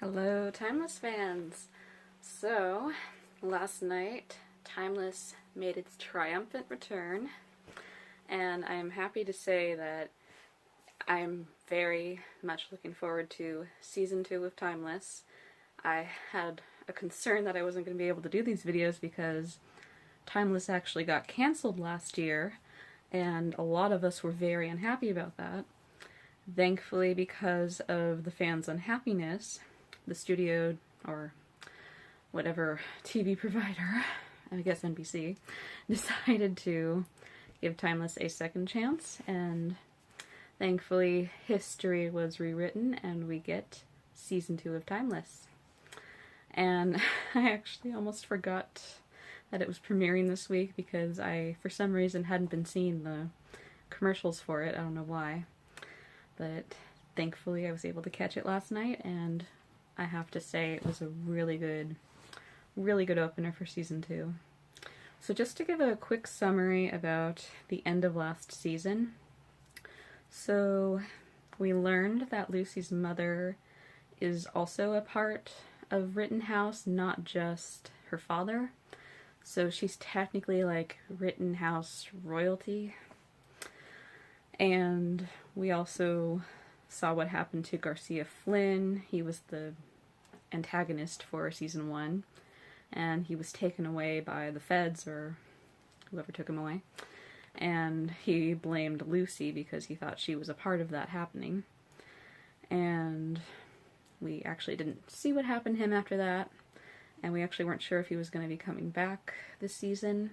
Hello, Timeless fans! So, last night, Timeless made its triumphant return, and I am happy to say that I'm very much looking forward to Season 2 of Timeless. I had a concern that I wasn't going to be able to do these videos because Timeless actually got cancelled last year, and a lot of us were very unhappy about that. Thankfully, because of the fans' unhappiness, the studio, or whatever TV provider, I guess NBC, decided to give Timeless a second chance, and thankfully history was rewritten and we get Season 2 of Timeless. And I actually almost forgot that it was premiering this week because I, for some reason, hadn't been seeing the commercials for it. I don't know why. But thankfully I was able to catch it last night, and I have to say it was a really good opener for Season 2. So just to give a quick summary about the end of last season. So we learned that Lucy's mother is also a part of Rittenhouse, not just her father. So she's technically like Rittenhouse royalty. And we also saw what happened to Garcia Flynn. He was the antagonist for Season 1, and he was taken away by the feds, or whoever took him away, and he blamed Lucy because he thought she was a part of that happening. And we actually didn't see what happened to him after that, and we actually weren't sure if he was going to be coming back this season,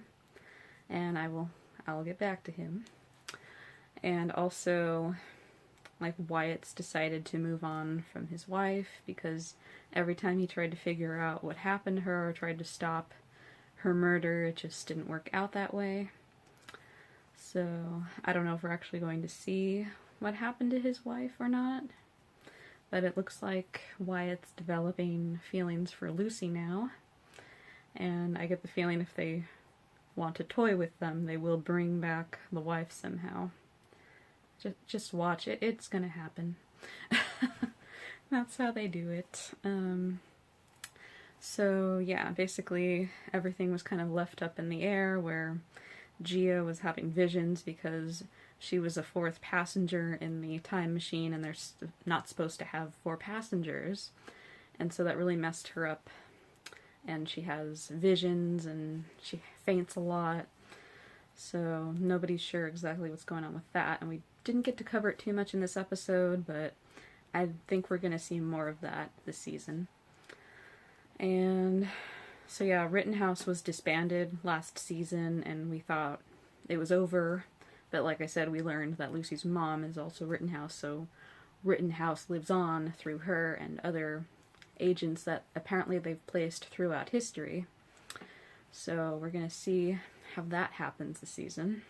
and I'll get back to him. And also, like, Wyatt's decided to move on from his wife because every time he tried to figure out what happened to her or tried to stop her murder, it just didn't work out that way. So I don't know if we're actually going to see what happened to his wife or not, but it looks like Wyatt's developing feelings for Lucy now, and I get the feeling if they want to toy with them, they will bring back the wife somehow. Just watch it. It's gonna happen. That's how they do it. So yeah, basically everything was kind of left up in the air, where Jia was having visions because she was a fourth passenger in the time machine, and they're not supposed to have 4 passengers. And so that really messed her up. And she has visions, and she faints a lot. So nobody's sure exactly what's going on with that, and we didn't get to cover it too much in this episode, but I think we're going to see more of that this season. And so yeah, Rittenhouse was disbanded last season, and we thought it was over, but like I said, we learned that Lucy's mom is also Rittenhouse, so Rittenhouse lives on through her and other agents that apparently they've placed throughout history. So we're going to see how that happens this season.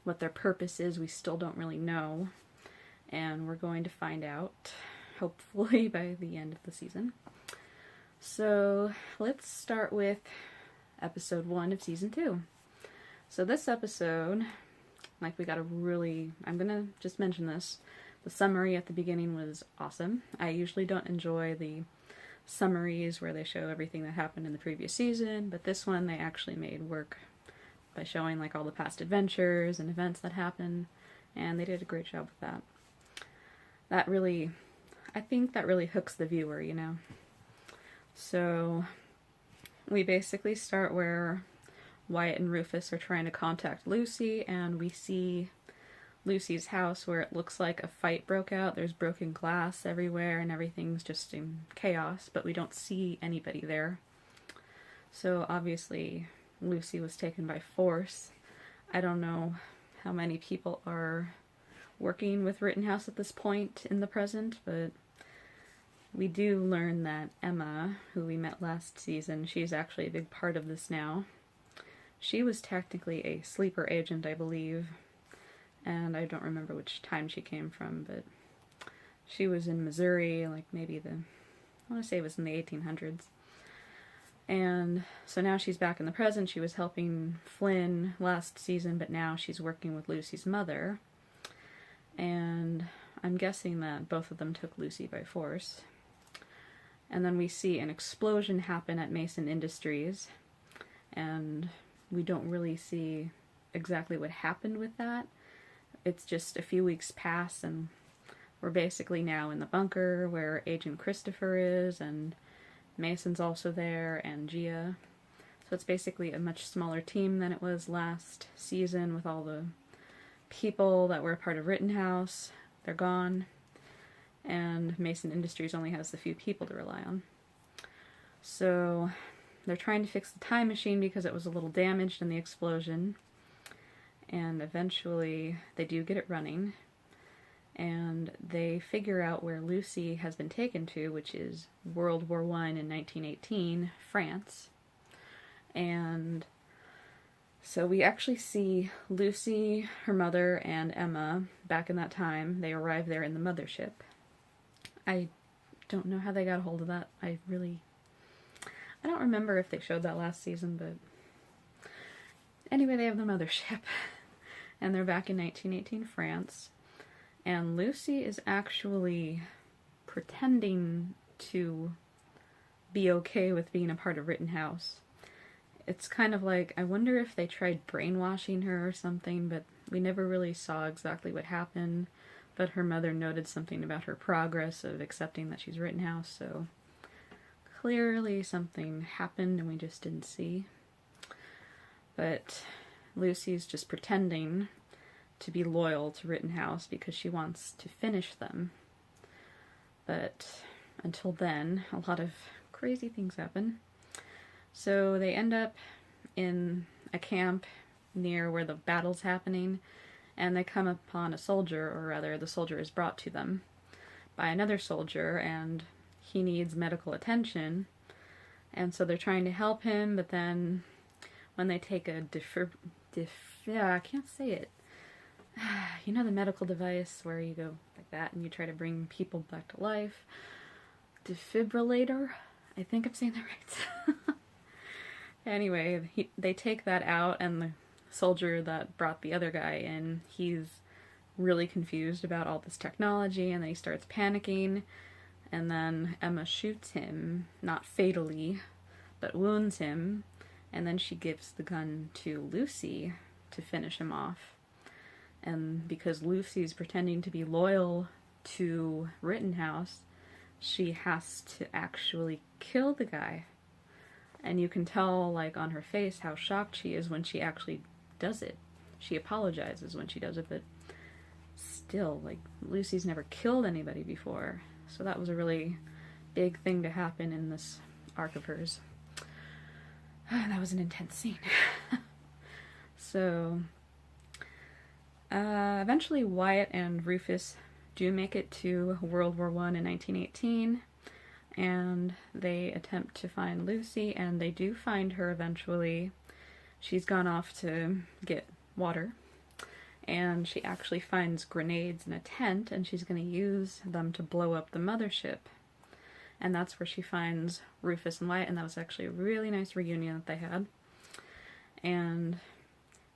What their purpose is, we still don't really know, and we're going to find out, hopefully, by the end of the season. So let's start with episode 1 of Season 2. So this episode, like, I'm gonna just mention this, the summary at the beginning was awesome. I usually don't enjoy the summaries where they show everything that happened in the previous season, but this one they actually made work by showing like all the past adventures and events that happened, and they did a great job with that. I think that really hooks the viewer, you know. So we basically start where Wyatt and Rufus are trying to contact Lucy, and we see Lucy's house where it looks like a fight broke out. There's broken glass everywhere and everything's just in chaos, but we don't see anybody there. So obviously Lucy was taken by force. I don't know how many people are working with Rittenhouse at this point in the present, but we do learn that Emma, who we met last season, she's actually a big part of this now. She was technically a sleeper agent, I believe, and I don't remember which time she came from, but she was in Missouri, like maybe I want to say it was in the 1800s. And so now she's back in the present. She was helping Flynn last season, but now she's working with Lucy's mother. And I'm guessing that both of them took Lucy by force. And then we see an explosion happen at Mason Industries, and we don't really see exactly what happened with that. It's just a few weeks pass, and we're basically now in the bunker where Agent Christopher is, and Mason's also there, and Jia. So it's basically a much smaller team than it was last season with all the people that were a part of Rittenhouse. They're gone, and Mason Industries only has the few people to rely on. So they're trying to fix the time machine because it was a little damaged in the explosion, and eventually they do get it running, and they figure out where Lucy has been taken to, which is World War I in 1918, France. And so we actually see Lucy, her mother, and Emma back in that time. They arrive there in the Mothership. I don't know how they got a hold of that. I don't remember if they showed that last season, but anyway, they have the Mothership. And they're back in 1918 France. And Lucy is actually pretending to be okay with being a part of Rittenhouse. It's kind of like, I wonder if they tried brainwashing her or something, but we never really saw exactly what happened. But her mother noted something about her progress of accepting that she's Rittenhouse, so clearly something happened and we just didn't see. But Lucy's just pretending to be loyal to Rittenhouse because she wants to finish them. But until then, a lot of crazy things happen. So they end up in a camp near where the battle's happening, and they come upon a soldier, or rather the soldier is brought to them by another soldier, and he needs medical attention. And so they're trying to help him, but then when they take a I can't say it. You know the medical device where you go like that and you try to bring people back to life? Defibrillator? I think I'm saying that right. Anyway, they take that out, and the soldier that brought the other guy in, he's really confused about all this technology, and then he starts panicking, and then Emma shoots him, not fatally, but wounds him, and then she gives the gun to Lucy to finish him off. And because Lucy's pretending to be loyal to Rittenhouse, she has to actually kill the guy. And you can tell, like, on her face how shocked she is when she actually does it. She apologizes when she does it, but still, like, Lucy's never killed anybody before. So that was a really big thing to happen in this arc of hers. That was an intense scene. So, eventually Wyatt and Rufus do make it to World War I in 1918. And they attempt to find Lucy, and they do find her eventually. She's gone off to get water, and she actually finds grenades in a tent, and she's going to use them to blow up the Mothership. And that's where she finds Rufus and Wyatt, and that was actually a really nice reunion that they had. And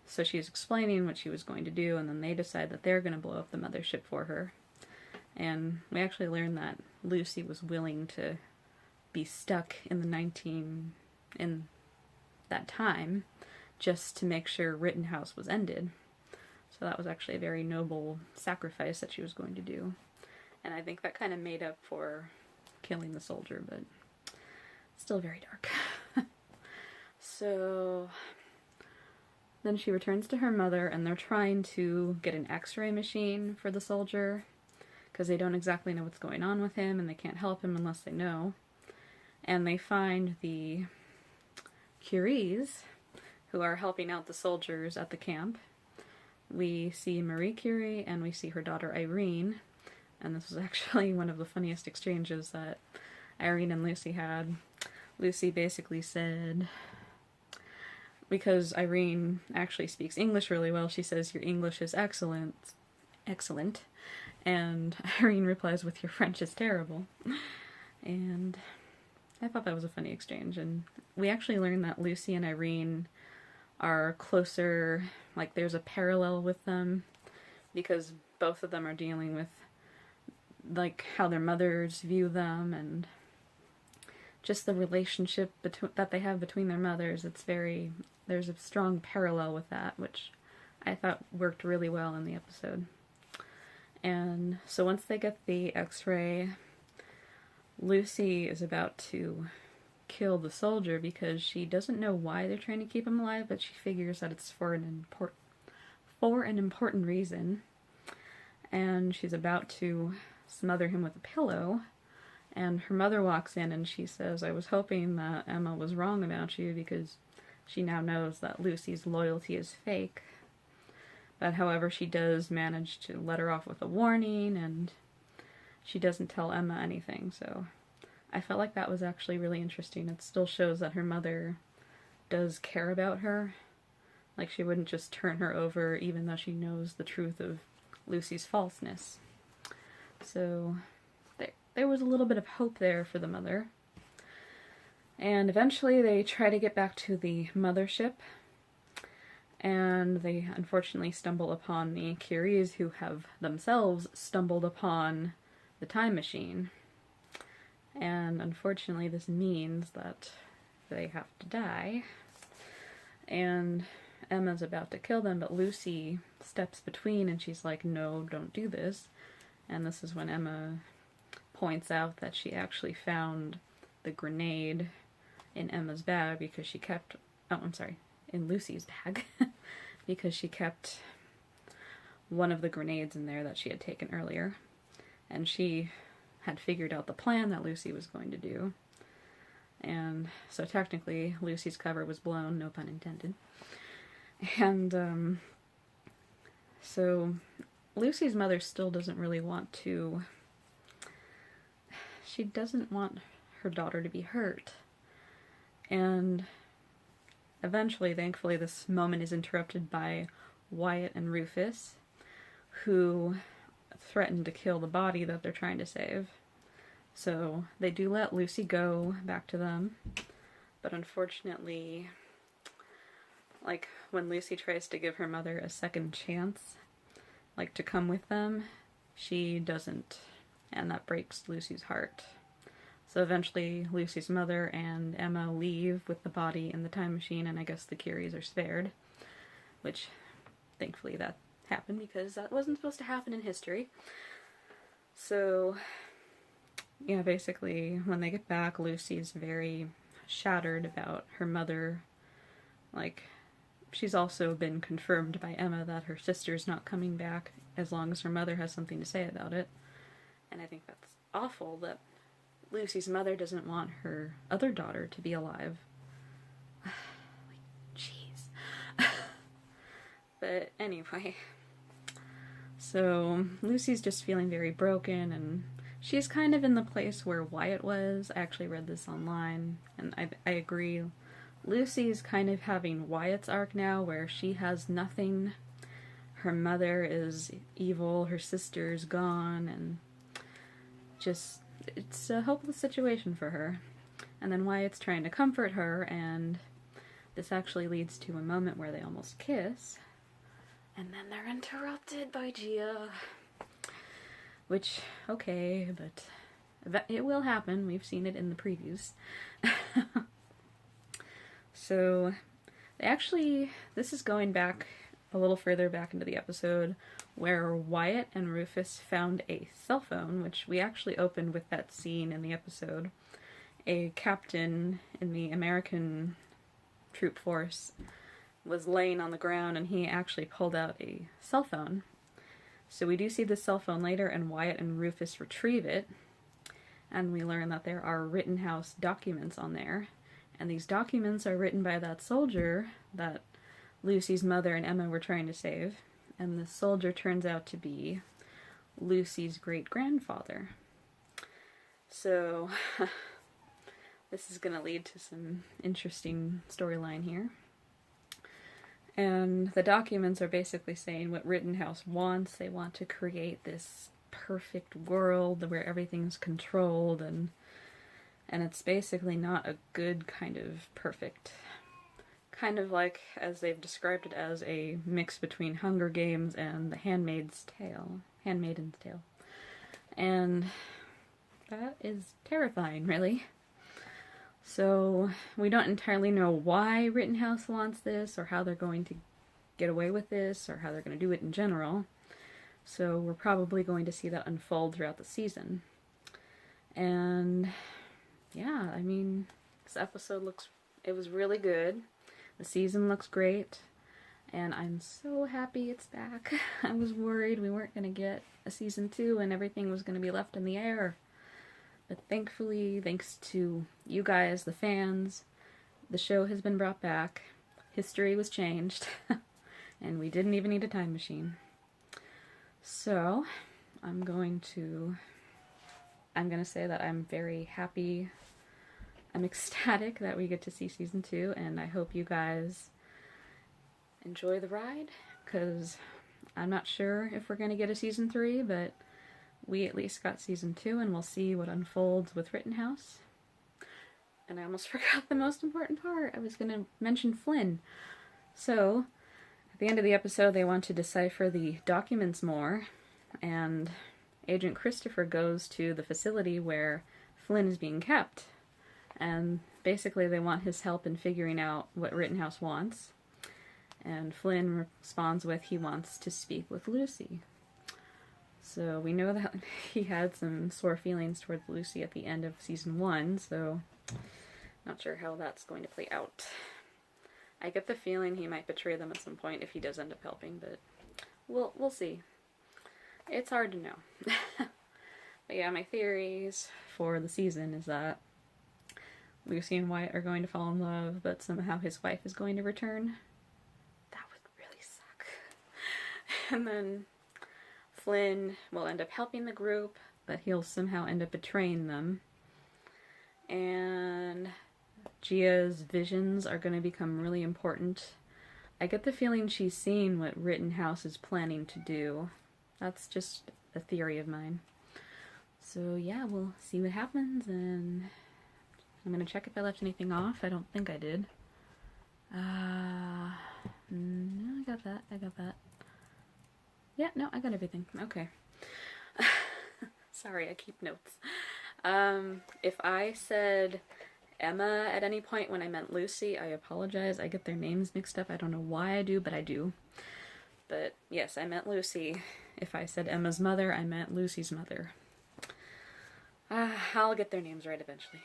so she's explaining what she was going to do, and then they decide that they're going to blow up the Mothership for her. And we actually learned that Lucy was willing to be stuck in that time just to make sure Rittenhouse was ended. So that was actually a very noble sacrifice that she was going to do. And I think that kind of made up for killing the soldier, but still very dark. So then she returns to her mother, and they're trying to get an x-ray machine for the soldier, because they don't exactly know what's going on with him, and they can't help him unless they know. And they find the Curies, who are helping out the soldiers at the camp. We see Marie Curie, and we see her daughter Irene, and this was actually one of the funniest exchanges that Irene and Lucy had. Lucy basically said, because Irene actually speaks English really well, she says, "Your English is excellent. And Irene replies with, "Your French is terrible." And I thought that was a funny exchange. And we actually learned that Lucy and Irene are closer, like there's a parallel with them, because both of them are dealing with like how their mothers view them, and just the relationship that they have between their mothers. There's a strong parallel with that, which I thought worked really well in the episode. And so once they get the x-ray, Lucy is about to kill the soldier because she doesn't know why they're trying to keep him alive, but she figures that it's for an important reason. And she's about to smother him with a pillow, and her mother walks in and she says, "I was hoping that Emma was wrong about you," because she now knows that Lucy's loyalty is fake. But however, she does manage to let her off with a warning, and she doesn't tell Emma anything, so I felt like that was actually really interesting. It still shows that her mother does care about her. Like, she wouldn't just turn her over even though she knows the truth of Lucy's falseness. So there was a little bit of hope there for the mother. And eventually they try to get back to the Mothership, and they unfortunately stumble upon the Curies, who have themselves stumbled upon the time machine. And unfortunately this means that they have to die. And Emma's about to kill them, but Lucy steps between and she's like, "No, don't do this." And this is when Emma points out that she actually found the grenade in Emma's bag because she kept, in Lucy's bag, because she kept one of the grenades in there that she had taken earlier. And she had figured out the plan that Lucy was going to do. And so technically Lucy's cover was blown, no pun intended. And so Lucy's mother still doesn't really want to, she doesn't want her daughter to be hurt. And eventually, thankfully, this moment is interrupted by Wyatt and Rufus, who threaten to kill the body that they're trying to save. So they do let Lucy go back to them, but unfortunately, like, when Lucy tries to give her mother a second chance, like, to come with them, she doesn't, and that breaks Lucy's heart. So eventually Lucy's mother and Emma leave with the body in the time machine, and I guess the Curies are spared, which thankfully that happened because that wasn't supposed to happen in history. So yeah, basically when they get back, Lucy's very shattered about her mother. Like, she's also been confirmed by Emma that her sister's not coming back as long as her mother has something to say about it. And I think that's awful that Lucy's mother doesn't want her other daughter to be alive. Jeez. But anyway, so Lucy's just feeling very broken, and she's kind of in the place where Wyatt was. I actually read this online, and I agree. Lucy's kind of having Wyatt's arc now, where she has nothing. Her mother is evil, her sister's gone, and just, it's a hopeless situation for her. And then Wyatt's trying to comfort her, and this actually leads to a moment where they almost kiss. And then they're interrupted by Jia. Which, okay, but it will happen. We've seen it in the previews. So, this is going back a little further back into the episode, where Wyatt and Rufus found a cell phone, which we actually opened with that scene in the episode. A captain in the American troop force was laying on the ground, and he actually pulled out a cell phone. So we do see the cell phone later, and Wyatt and Rufus retrieve it, and we learn that there are Rittenhouse documents on there, and these documents are written by that soldier that Lucy's mother and Emma were trying to save, and the soldier turns out to be Lucy's great-grandfather. So this is going to lead to some interesting storyline here. And the documents are basically saying what Rittenhouse wants. They want to create this perfect world where everything's controlled, and it's basically not a good kind of perfect. Kind of like, as they've described it, as a mix between Hunger Games and The Handmaid's Tale. And that is terrifying, really. So we don't entirely know why Rittenhouse wants this, or how they're going to get away with this, or how they're going to do it in general. So we're probably going to see that unfold throughout the season. And yeah, I mean, this episode it was really good. The season looks great. And I'm so happy it's back. I was worried we weren't going to get a season 2 and everything was going to be left in the air. But thankfully, thanks to you guys, the fans, the show has been brought back. History was changed. And we didn't even need a time machine. So, I'm going to say that I'm very happy. I'm ecstatic that we get to see season 2, and I hope you guys enjoy the ride, because I'm not sure if we're going to get a season 3, but we at least got season 2, and we'll see what unfolds with Rittenhouse. And I almost forgot the most important part. I was going to mention Flynn. So, at the end of the episode, they want to decipher the documents more, and Agent Christopher goes to the facility where Flynn is being kept. And basically they want his help in figuring out what Rittenhouse wants. And Flynn responds with he wants to speak with Lucy. So we know that he had some sore feelings towards Lucy at the end of season 1, so not sure how that's going to play out. I get the feeling he might betray them at some point if he does end up helping, but we'll see. It's hard to know. But yeah, my theories for the season is that Lucy and Wyatt are going to fall in love, but somehow his wife is going to return. That would really suck. And then Flynn will end up helping the group, but he'll somehow end up betraying them. And Jia's visions are going to become really important. I get the feeling she's seeing what Rittenhouse is planning to do. That's just a theory of mine. So yeah, we'll see what happens, and I'm going to check if I left anything off. I don't think I did. No, I got that. Yeah, no, I got everything. Okay. Sorry, I keep notes. If I said Emma at any point when I meant Lucy, I apologize. I get their names mixed up. I don't know why I do, but I do. But yes, I meant Lucy. If I said Emma's mother, I meant Lucy's mother. I'll get their names right eventually.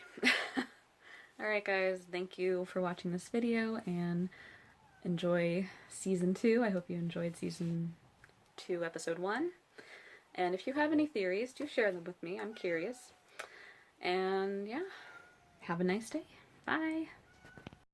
Alright guys, thank you for watching this video, and enjoy season 2. I hope you enjoyed season 2, episode 1. And if you have any theories, do share them with me. I'm curious. And yeah, have a nice day. Bye!